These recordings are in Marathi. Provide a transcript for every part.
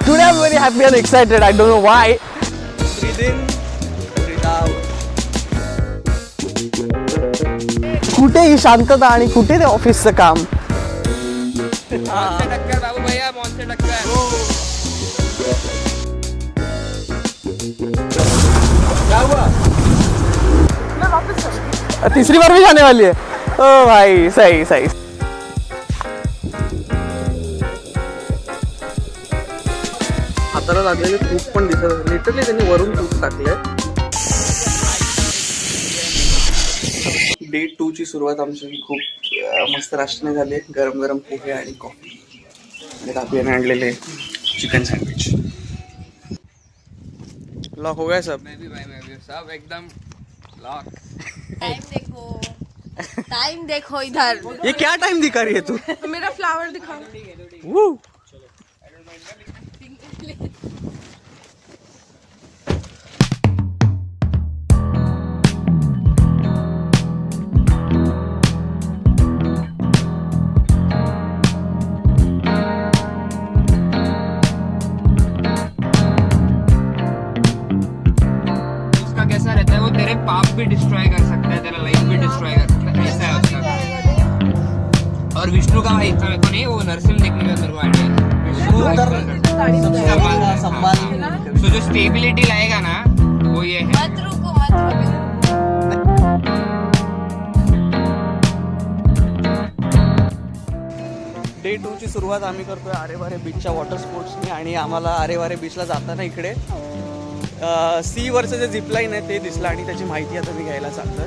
Today I'm very happy and excited. I don't know why. Breathe in, breathe out. कुठे ही शांतता आणि कुठे ते ऑफिसचं काम. बाबू भैया मॉन से टक्कर. क्या हुआ? तीसरी बार भी जाने वाली है. ओ भाई सही सही. हाताला लागलेले तूप पण दिसत. लिटरली त्यांनी वरून तूप टाकलंय. डे 2 ची सुरुवात आमची खूप मस्त राष्ट्रने झाली. गरम गरम पोहे आणि कॉफी आणि राबियाने आणलेले चिकन सँडविच. लॉक हो गया सब. मैं भी सब एकदम लॉक. टाइम देखो इधर. ये क्या टाइम दिखा रही है तू. मेरा फ्लावर दिखाओ. वो कैसा रहता है वो तेरे पाप भी डिस्ट्रॉय कर सकता है, तेरा लाइफ भी डिस्ट्रॉय कर सकता है. ऐसा है उसका. और विष्णु का भाई मेरे को नहीं, वो नरसिंह देखने का मेरे को आइडिया. तो जो स्टेबिलिटी लाएगा ना वो ये है. मत रुको मत रुको. डे 2 ची सुरुवात आम्ही करतोय आरेवारे बीचच्या वॉटर स्पोर्ट्सनी. आणि आम्हाला आरेवारे बीचला जाताना इकडे सी वरचं जे झिपलाईन आहे ते दिसलं आणि त्याची माहिती आता मी घ्यायला चालतोय.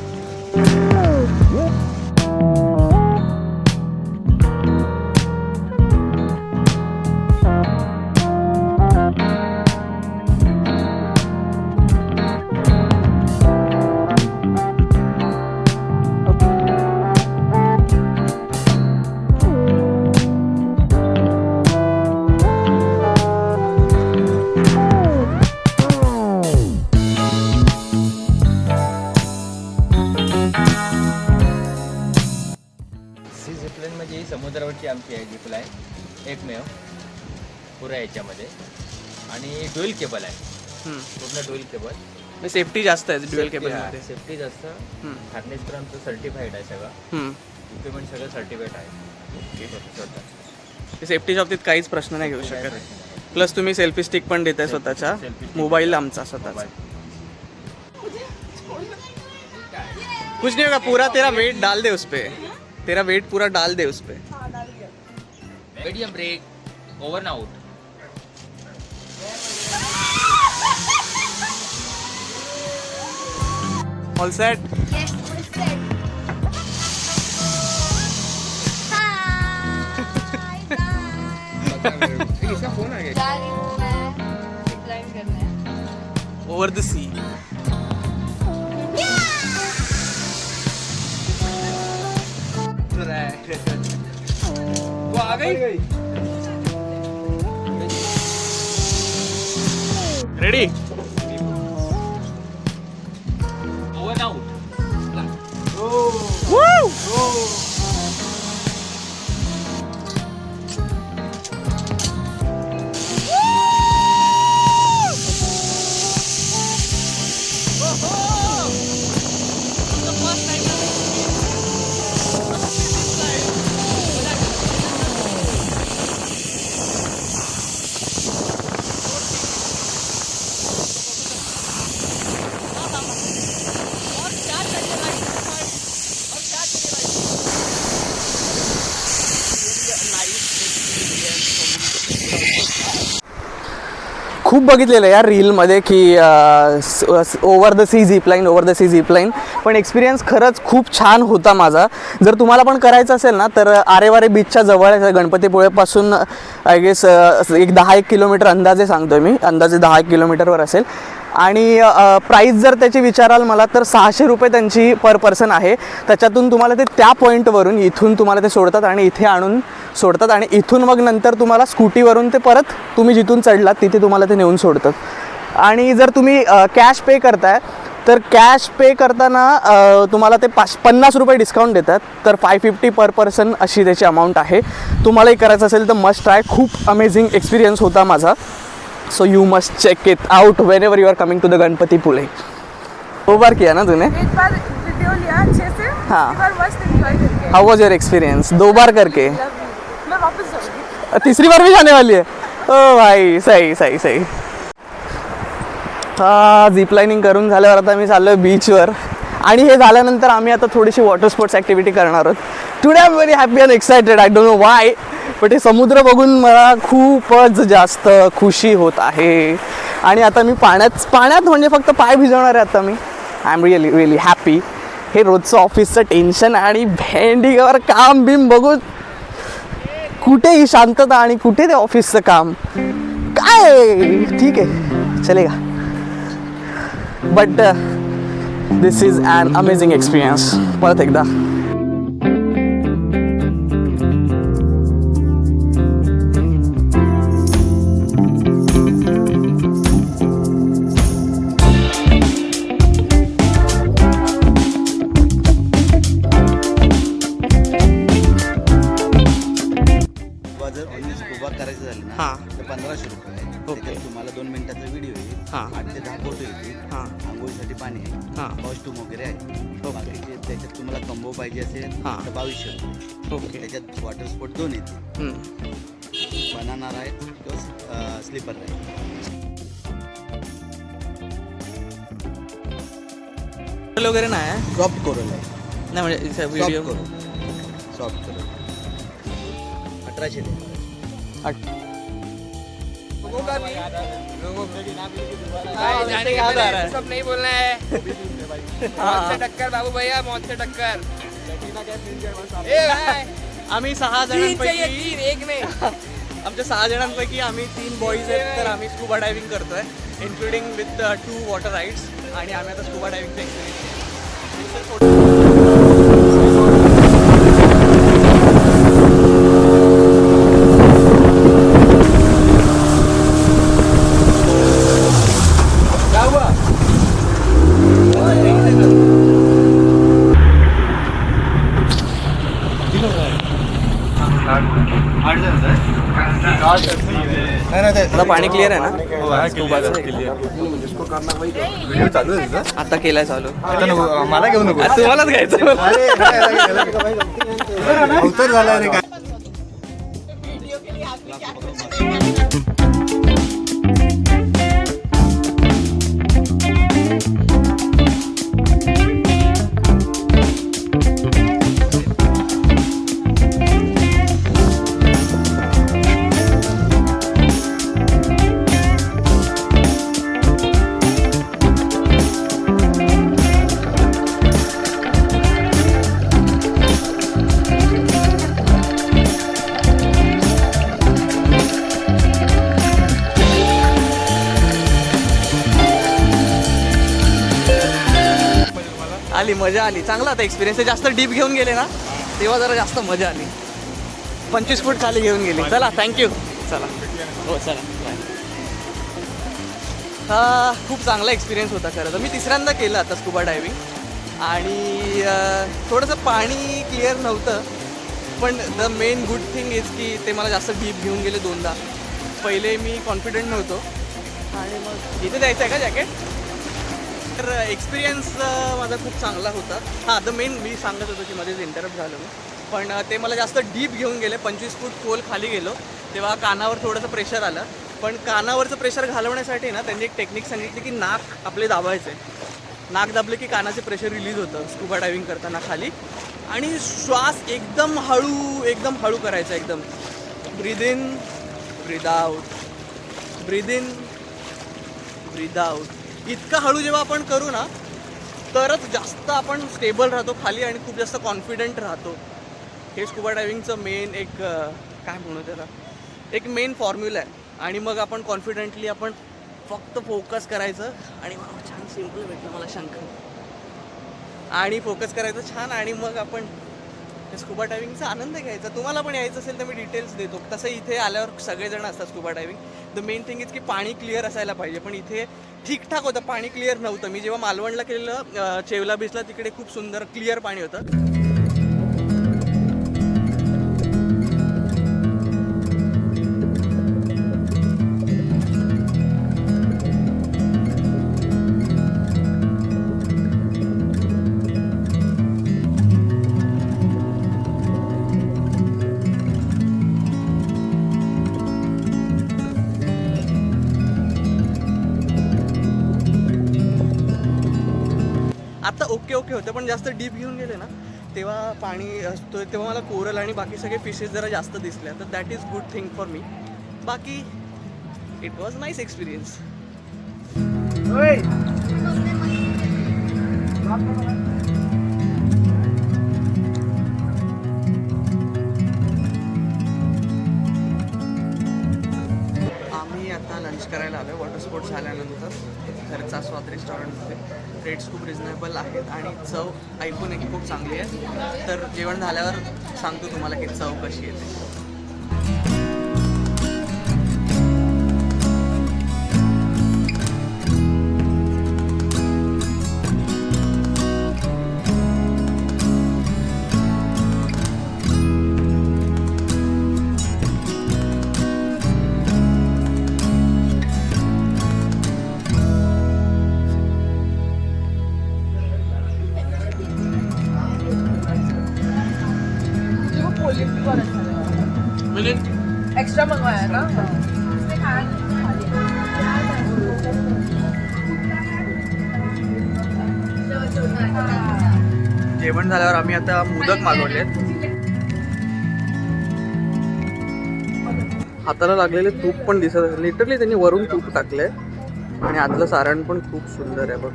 झिपलाईन म्हणजे ही समुद्रावरची आमची आहे झिपलाईन एकमेव पुऱ्या याच्यामध्ये. आणि ड्युएल केबल आहे, पूर्ण ड्युएल केबल. सेफ्टी जास्त आहे ड्युएल केबलमध्ये. सेफ्टी जास्त. हार्नेस पण आमचं सर्टिफाईड आहे सगळं. इक्विपमेंट सगळं सर्टिफाईड आहे. सेफ्टीच्या बाबतीत काहीच प्रश्न नाही घेऊ शकत. प्लस तुम्ही सेल्फी स्टिक पण देताय स्वतःच्या. मोबाईल आमचा स्वतःचा. कुछ नहीं होगा. पूरा तेरा वेट डाल दे उस पे. तेरा वेट पूरा डाल दे उस पे. Medium break, over out. All set. Yes, we're set. Hi, guys. इसका फोन आ गया. जा रही हूँ मैं zipline करने. Over the sea. वो आ गई. रेडी. Over out. खूप बघितलेलं यार रीलमध्ये की over the sea zipline, over the sea zipline. पण एक्सपिरियन्स खरंच खूप छान होता माझा. जर तुम्हाला पण करायचं असेल ना तर आरेवारे बीचच्या जवळ गणपतीपुळेपासून आय गेस एक 10-1 किलोमीटर अंदाजे सांगतोय मी. अंदाजे 10-1 किलोमीटरवर असेल. आणि प्राईस जर त्याची विचाराल मला तर 600 रुपये त्यांची पर पर्सन आहे. त्याच्यातून तुम्हाला ते त्या पॉईंटवरून इथून तुम्हाला ते सोडतात आणि इथे आणून सोडतात. आणि इथून मग नंतर तुम्हाला स्कूटीवरून ते परत तुम्ही जिथून चढलात तिथे तुम्हाला ते नेऊन सोडतात. आणि जर तुम्ही कॅश पे करताय तर कॅश पे करताना तुम्हाला ते 50 रुपये डिस्काउंट देतात. तर 550 पर पर्सन अशी त्याची अमाऊंट आहे. तुम्हालाही करायचं असेल तर मस्ट ट्राय. खूप अमेझिंग एक्सपिरियन्स होता माझा. So you must check it out when you are coming to the Ganpatipule. 2 बार किया ना तूने? एक बार वीडियो लिया अच्छे से, हाँ. एक बार मस्त एंजॉय करके हाउ वॉज योर एक्सपीरियंस? 2 बार करके मैं वापस जाऊंगी. तीसरी बार भी जाने वाली है. ओ भाई सही सही सही. हा झिपलाईनिंग करून झाल्यावर आता मी चाललो आहे बीचवर आणि हे झाल्यानंतर आम्ही आता थोडीशी वॉटर स्पोर्ट्स ॲक्टिव्हिटी करणार आहोत. Today I am very happy and excited. I don't know Y but हे समुद्र बघून मला खूपच जास्त खुशी होत आहे. आणि आता मी पाण्यात म्हणजे फक्त पाय भिजवणार आहे आता मी. I am really really happy. हे रोजचं ऑफिसचं टेन्शन आणि भेंडीवर काम बिम बघून कुठेही शांतता आणि कुठे ते ऑफिसचं काम काय ठीक आहे चलेगा. But this is an amazing experience. परत एकदा जर ऑनलाईन स्कुबा करायचं झालं ना हां. तर 1500 रुपये आहे. त्याच्यात तुम्हाला 2 मिनिटाचा व्हिडिओ येईल, हां. 8 ते 10 फोटो येतील, हां. आंघोळीसाठी पाणी हां. आहे, कॉस्ट्यूम वगैरे आहे. बाकीचे त्याच्यात तुम्हाला कंबो पाहिजे असेल हां. तर 2200 रुपये. ओके. त्याच्यात वॉटर स्पोर्ट 2 येतील, बनाना राईड किंवा स्लीपर राईड. वगैरे नाही सॉफ्ट कोरल आहे, नाही म्हणजे soft video coral, soft coral 1800 द्या. लोगों का भी भाई जाने के पहले सब नहीं बोलना है. मौत से टक्कर बाबू भैया, मौत से टक्कर. ए भाई आम्ही 6 तीन चाहिए, जणांपैकी 3 एक में. आमच्या 6 जणांपैकी आम्ही 3 बॉईज आहेत. तर आम्ही स्कुबा डायव्हिंग करतोय इन्क्लुडिंग विथ 2 वॉटर राईड्स. आणि आम्ही आता स्कुबा डायव्हिंगचा एक्सपिरियन्स. आता पाणी क्लिअर आहे ना? स्कुबाचं आता केलाय चालू. मला घेऊ नको. तुम्हालाच घ्यायचं. अवतर झाला रे काय. आली मजा आली. चांगला होता एक्सपिरियन्स. जास्त डीप घेऊन गेले ना तेव्हा जरा जास्त मजा आली. 25 फूट खाली घेऊन गेली. चला थँक्यू. चला हो चला बाय. हा खूप चांगला एक्सपिरियन्स होता खरं तर. मी 3ऱ्यांदा केलं आता स्कुबा डायव्हिंग आणि थोडंसं पाणी क्लिअर नव्हतं पण the main good thing is की ते मला जास्त डीप घेऊन गेले 2दा. पहिले मी कॉन्फिडंट नव्हतो आणि मग इथे द्यायचं आहे का जॅकेट. तर एक्सपिरियन्स माझा खूप चांगला होता. हां द मेन मी सांगत होतो की मध्येच इंटरप्ट झालो मी पण ते मला जास्त डीप घेऊन गेले. 25 फूट खोल खाली गेलो तेव्हा कानावर थोडंसं प्रेशर आलं. पण कानावरचं प्रेशर घालवण्यासाठी ना त्यांनी एक टेक्निक सांगितली की नाक आपले दाबायचे. नाक दाबले की कानाचे प्रेशर रिलीज होतं स्कुबा डायव्हिंग करताना खाली. आणि श्वास एकदम हळू करायचा. एकदम breathe in breathe out, breathe in breathe out. इतकं हळू जेव्हा आपण करू ना तरच जास्त आपण स्टेबल राहतो खाली आणि खूप जास्त कॉन्फिडंट राहतो. हे स्कुबा डायव्हिंगचं मेन एक काय म्हणू त्याला एक मेन फॉर्म्युला आहे. आणि मग आपण कॉन्फिडेंटली आपण फक्त फोकस करायचं आणि छान सिम्पल भेटलं मला शंख आणि फोकस करायचं छान आणि मग आपण स्कुबा डायव्हिंगचा आनंद घ्यायचा. तुम्हाला पण यायचं असेल तर मी डिटेल्स देतो. तसं इथे आल्यावर सगळेजण असतात scuba diving. The main thing is की पाणी क्लिअर असायला पाहिजे. पण इथे ठीकठाक होतं, पाणी क्लिअर नव्हतं. मी जेव्हा मालवणला केलेलं चेवला बीचला तिकडे खूप सुंदर क्लिअर पाणी होतं. आता ओके होतं, पण जास्त डीप घेऊन गेले ना तेव्हा पाणी असतो, तेव्हा मला कोरल आणि बाकी सगळे फिशेस जरा जास्त दिसल्या, तर that is good thing for me. बाकी इट वॉज नाईस एक्सपिरियन्स. आम्ही आता लंच करायला आलो वॉटर स्पोर्ट्स झाल्यानंतर घरचा स्वाद रेस्टॉरंटमध्ये. रेट्स खूप रिजनेबल आहेत आणि चव ऐकून एक खूप चांगली आहे. तर जेवण झाल्यावर सांगतो तुम्हाला की चव कशी येते. एक्स्ट्रा मंगवाया ना. जेवण झाल्यावर आम्ही आता मोदक मागवलेत. हाताला लागलेले तूप पण दिसत असेल, लिटरली त्यांनी वरून तूप टाकलंय आणि आतलं सारण पण खूप सुंदर आहे बघ.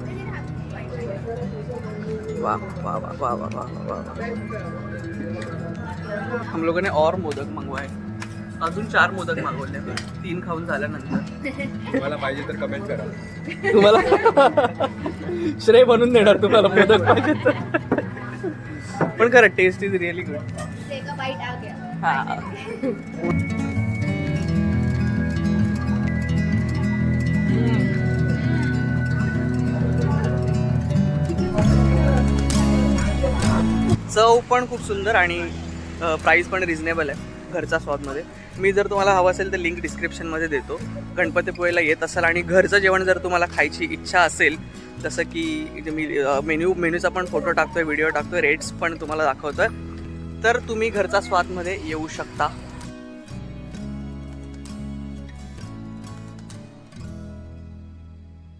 वाह वाह वाह वाह वाह वाह वाह. हम लोगों ने और मोदक मंगवाए, अजून 4 मोदक मागवले, 3 खाऊन झाल्यानंतर. तुम्हाला पाहिजे तर कमेंट करा. तुम्हाला श्रेय बनवून देणार तुम्हाला मोदक पाहिजे तर. पण खरं टेस्ट इज रिअली गुड. हा. चव पण खूप सुंदर आणि प्राईस पण रिजनेबल आहे घरचा स्वादमध्ये. मी जर तुम्हाला हवं असेल तर लिंक डिस्क्रिप्शनमध्ये देतो. गणपतीपुळेला येत असाल आणि घरचं जेवण जर तुम्हाला खायची इच्छा असेल, जसं की मी मेन्यूचा पण फोटो टाकतोय, व्हिडिओ टाकतोय, रेट्स पण तुम्हाला दाखवतोय, तर तुम्ही घरचा स्वादमध्ये येऊ शकता.